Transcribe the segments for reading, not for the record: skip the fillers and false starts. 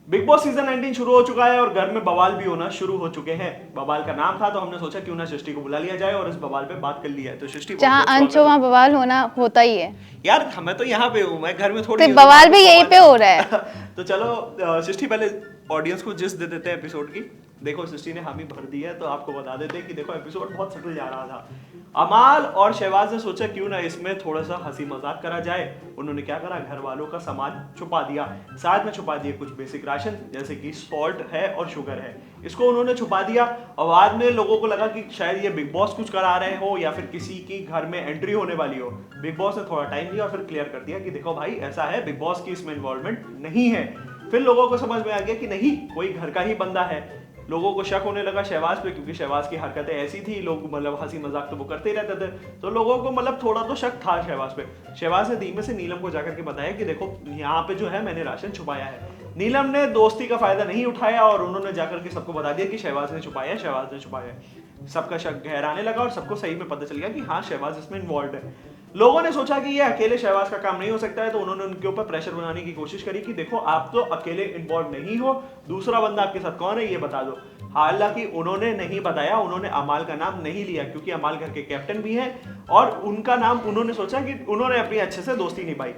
Big boss season 19 शुरू हो चुका है और घर में बवाल भी होना शुरू हो चुके हैं। बवाल का नाम था तो हमने सोचा क्यों ना सृष्टि को बुला लिया जाए और इस बवाल पे बात कर लिया है। तो सृष्टि जहाँ अंश हो वहाँ बवाल होना होता ही है यार मैं तो यहाँ पे हूँ, मैं घर में थोड़ी तो हूँ, बवाल तो भी यहीं पे हो रहा है। तो चलो सृष्टि पहले ऑडियंस को जिस दे देते हैं एपिसोड की। देखो सृष्टि ने हामी भर दी है तो आपको बता देते हैं कि देखो एपिसोड बहुत सटल जा रहा था। अमाल और शहबाज ने सोचा क्यों ना इसमें थोड़ा सा हंसी मजाक करा जाए। उन्होंने क्या करा, घर वालों का सामान छुपा दिया, साथ में छुपा दिए कुछ बेसिक राशन जैसे कि सॉल्ट है और शुगर है, इसको उन्होंने छुपा दिया। और बाद में लोगों को लगा कि शायद ये बिग बॉस कुछ करा रहे हो या फिर किसी की घर में एंट्री होने वाली हो। बिग बॉस ने थोड़ा टाइम लिया और फिर क्लियर कर दिया कि देखो भाई ऐसा है, बिग बॉस की इसमें इन्वॉल्वमेंट नहीं है। फिर लोगों को समझ में आ गया कि नहीं, कोई घर का ही बंदा है। लोगों को शक होने लगा शहबाज पे, क्योंकि शहबाज की हरकतें ऐसी थी, लोग मतलब हंसी मजाक तो वो करते ही रहते थे, तो लोगों को मतलब थोड़ा तो शक था शहबाज पे। शहबाज ने धीमे से नीलम को जाकर के बताया कि देखो यहाँ पे जो है मैंने राशन छुपाया है। नीलम ने दोस्ती का फायदा नहीं उठाया और उन्होंने जाकर के सबको बता दिया कि शहबाज ने छुपाया, शहबाज ने छुपाया। सबका शक गहराने लगा और सबको सही में पता चल गया कि हाँ शहबाज इसमें इन्वॉल्व है। लोगों ने सोचा कि ये अकेले शहबाज का काम नहीं हो सकता है, तो उन्होंने उनके ऊपर प्रेशर बनाने की कोशिश करी कि देखो आप तो अकेले इन्वॉल्व नहीं हो, दूसरा बंदा आपके साथ कौन है ये बता दो। हालांकि उन्होंने नहीं बताया, उन्होंने अमाल का नाम नहीं लिया क्योंकि अमाल घर के कैप्टन भी हैं और उनका नाम उन्होंने सोचा कि उन्होंने अपनी अच्छे से दोस्ती निभाई।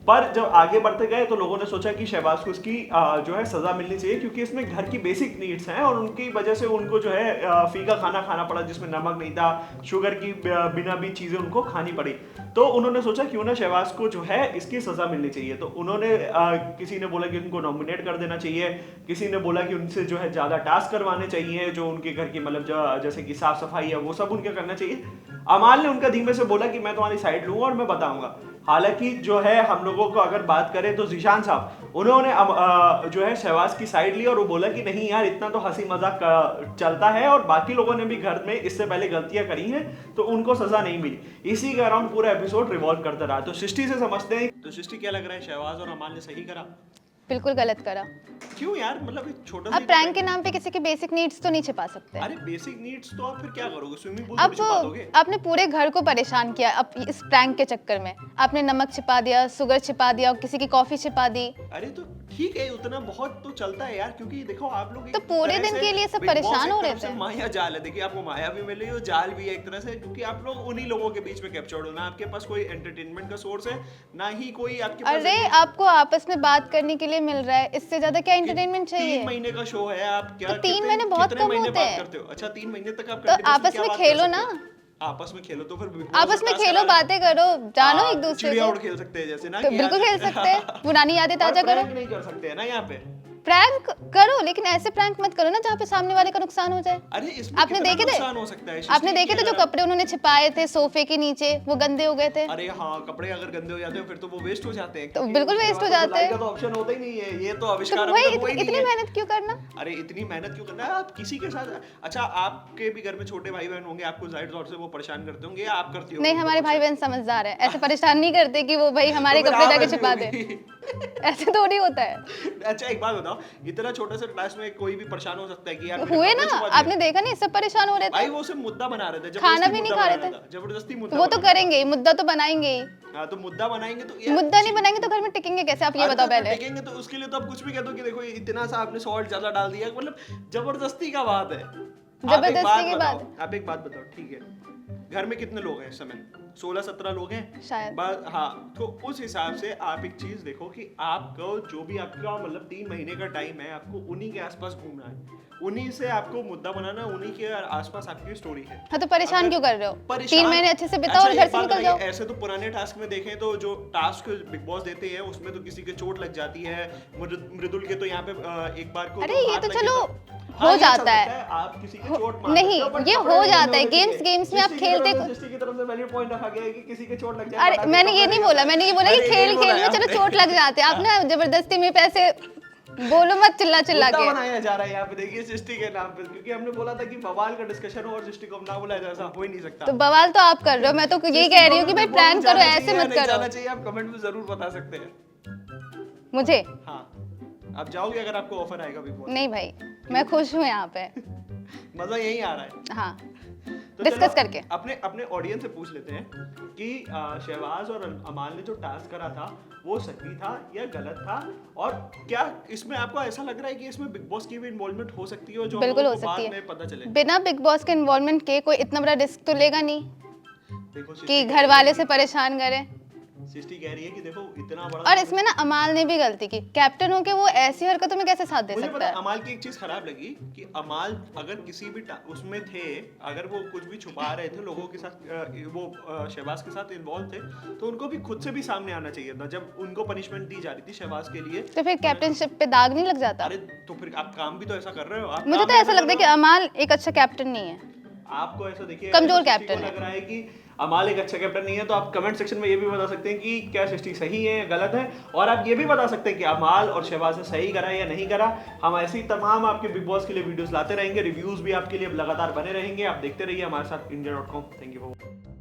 पर जब आगे बढ़ते गए तो लोगों ने सोचा कि शहबाज को इसकी जो है सजा मिलनी चाहिए, क्योंकि इसमें घर की बेसिक नीड्स हैं और उनकी वजह से उनको जो है फीका खाना खाना पड़ा जिसमें नमक नहीं था, शुगर की बिना भी चीजें उनको खानी पड़ी। तो उन्होंने सोचा क्यों ना शहबाज को जो है इसकी सजा मिलनी चाहिए। तो उन्होंने किसी ने बोला कि उनको नॉमिनेट कर देना चाहिए, किसी ने बोला कि उनसे जो है ज्यादा टास्क करवाने चाहिए, जो उनके घर की मतलब जैसे कि साफ सफाई है वो सब उनके करना चाहिए। अमाल ने उनका धीमे से बोला कि मैं तुम्हारी साइड लूंगा और मैं बताऊंगा। हालांकि जो है हम लोगों को अगर बात करें तो जीशान साहब उन्होंने जो है शहबाज की साइड ली और वो बोला कि नहीं यार इतना तो हंसी मजाक चलता है और बाकी लोगों ने भी घर में इससे पहले गलतियां करी हैं तो उनको सजा नहीं मिली। इसी के अराउंड पूरा एपिसोड रिवॉल्व करता रहा। तो सृष्टि से समझते हैं, तो सृष्टि क्या लग रहा है, शहबाज और अमाल ने सही करा? बिल्कुल गलत करा। क्यों यार, मतलब एक छोटा सा अब प्रैंक के नाम पे किसी की बेसिक नीड्स तो नहीं छिपा सकते। अरे बेसिक नीड्स तो आप फिर क्या करोगे, स्विमिंग पूल में छिपा दोगे? आपने पूरे घर को परेशान किया अब इस प्रैंक के चक्कर में। आपने नमक छिपा दिया, शुगर छिपा दिया और किसी की कॉफी छिपा दी। अरे तो ठीक है, उतना बहुत तो चलता है यार, क्योंकि देखो आप लोग तो पूरे दिन के लिए सब परेशान हो रहे थे। माया जाल है, देखिए आपको माया भी मिल रही है, जाल भी है एक तरह से, क्योंकि आप लोग उन्हीं लोगों के बीच में कैप्चर्ड हो ना। आपके पास कोई एंटरटेनमेंट का सोर्स है ना ही कोई आपके पास। अरे आपको आपस में बात करने के लिए मिल रहा है, इससे ज्यादा क्या एंटरटेनमेंट चाहिए? 3 महीने का शो है, आप क्या तो 3 महीने बहुत कम होते हैं। करते हो? अच्छा 3 महीने तक आप तो आपस में खेलो ना, आपस में खेलो तो फिर आपस में खेलो, बातें करो, जानो एक दूसरे चिड़िया को। उड़ खेल सकते हैं जैसे ना, तो बिल्कुल खेल सकते हैं, पुरानी यादें ताजा करो। नहीं कर सकते हैं ना यहाँ पे। प्रैंक करो लेकिन ऐसे प्रैंक मत करो ना जहाँ पे सामने वाले का नुकसान हो जाए। अरे इसमें आपने देखे थे, नुकसान हो सकता है। आपने देखे थे जो कपड़े उन्होंने छिपाए थे सोफे के नीचे, वो गंदे हो गए थे। अरे हाँ, कपड़े अगर गंदे हो जाते हैं फिर तो वो वेस्ट हो जाते हैं। तो बिल्कुल वेस्ट हो जाते हैं। तो ऑप्शन होता ही नहीं है, ये तो आविष्कार तो भाई इतनी मेहनत क्यों करना? अरे इतनी मेहनत क्यों करना है? आप किसी के साथ, अच्छा आपके भी घर में छोटे भाई बहन होंगे, आपको जाहिर तौर से वो परेशान करते होंगे या आप करती हो? नहीं, हमारे भाई बहन समझदार है, ऐसे परेशान नहीं करते कि वो भाई हमारे कपड़े जाके छिपा दे। ऐसे थोड़ी होता है। अच्छा एक बात बताओ, इतना छोटा सा क्लास में कोई भी परेशान हो सकता है कि यार हुए ना, आपने देखा नहीं, सब परेशान हो रहे थे। भाई वो सिर्फ मुद्दा बना रहे थे, खाना भी नहीं खा रहे थे, जबरदस्ती मुद्दा। वो तो करेंगे ही, मुद्दा तो बनाएंगे ही। हाँ तो मुद्दा बनाएंगे तो मुद्दा नहीं बनाएंगे तो घर में टिकेंगे कैसे, आप ये बताओ पहले। टिकेंगे तो उसके लिए तो आप कुछ भी कह दो कि देखो इतना सा आपने सॉल्ट ज्यादा डाल दिया, मतलब जबरदस्ती का बात है। जबरदस्ती की बात। आप एक बात बताओ, ठीक है घर में कितने लोग हैं इस समय? 16-17 लोग हैं शायद। हाँ, तो उस हिसाब से आप एक चीज देखो कि आपको जो भी आपका मतलब 3 महीने का टाइम है, आपको उन्हीं के आसपास घूमना है, उन्हीं से आपको मुद्दा बनाना, उन्हीं के आसपास आपकी स्टोरी है। हाँ तो परेशान क्यों कर रहे हो? 3 महीने अच्छे से बिताओ और घर से निकल जाओ। ऐसे तो पुराने टास्क में देखें तो जो टास्क बिग बॉस देते हैं उसमें तो किसी के चोट लग जाती है। मृदुल के तो यहाँ पे एक बार को अरे ये तो चलो हो जाता है, आप किसी की चोट नहीं ये हो जाता है, गेम्स में आप खेलते। सृष्टि की तरफ से वैलिड पॉइंट रखा गया है कि किसी के चोट लग जाए। अरे मैंने ये नहीं बोला, मैंने ये बोला कि खेल में चलो चोट लग जाते हैं। आप ना जबरदस्ती में पैसे बोलो मत, चिल्ला के बनाया जा रहा है यहाँ पे, देखिए सृष्टि के नाम पे, क्योंकि हमने बोला था कि बवाल का डिस्कशन हो और सृष्टि को ना बुलाया जाए, ऐसा हो ही नहीं सकता। तो बवाल तो आप कर रहे हो, मैं तो यही कह रही हूँ कि भाई प्रैंक करो, ऐसे मत करो। जाना चाहिए, आप कमेंट में जरूर बता सकते हैं मुझे। हाँ आप जाओगे अगर आपको ऑफर आएगा बिग बॉस? नहीं भाई मैं खुश हूँ यहाँ पे। मजा यही आ रहा है। हाँ तो डिस्कस चलो करके। अपने अपने ऑडियंस से पूछ लेते हैं कि शहबाज और अमाल ने जो टास्क करा था वो सही था या गलत था, और क्या इसमें आपको ऐसा लग रहा है कि इसमें बिग बॉस की भी इन्वॉल्वमेंट हो सकती है जो हम बिल्कुल लोगों हो को बाद सकती में है। पता चले? बिना बिग बॉस के इन्वॉल्वमेंट के कोई इतना बड़ा रिस्क तो लेगा नहीं देखो सृष्टि कि कह घर रही वाले है से परेशान करे। सृष्टि कह रही है कि देखो इतना बड़ा और इसमें ना अमाल ने भी गलती की, कैप्टन होके वो ऐसी हरकतों में कैसे साथ दे मुझे सकता पता है। अमाल की एक चीज खराब लगी कि अमाल अगर किसी भी उसमें थे, अगर वो कुछ भी छुपा रहे थे लोगों के साथ, वो शहबाज के साथ इन्वॉल्व थे, तो उनको भी खुद से भी सामने आना चाहिए था जब उनको पनिशमेंट दी जा रही थी शहबाज के लिए। तो फिर कैप्टनशिप पे दाग नहीं लग जाता? अरे तो फिर आप काम भी तो ऐसा कर रहे हो, आप मुझे काम तो भी ऐसा कर लगता है कि रहे हो। अमाल एक अच्छा कैप्टन नहीं है, आपको ऐसा देखिए कमजोर अगर सृष्टि को कैप्टन है। लग रहा है कि अमाल एक अच्छा कैप्टन नहीं है, तो आप कमेंट सेक्शन में ये भी बता सकते हैं कि क्या सृष्टि सही है या गलत है, और आप ये भी बता सकते हैं कि अमाल और शहबाज ने सही करा या नहीं करा। हम ऐसे ही तमाम आपके बिग बॉस के लिए वीडियोस लाते रहेंगे, रिव्यूज भी आपके लिए लगातार बने रहेंगे। आप देखते रहिए हमारे साथ India.com। Thank you for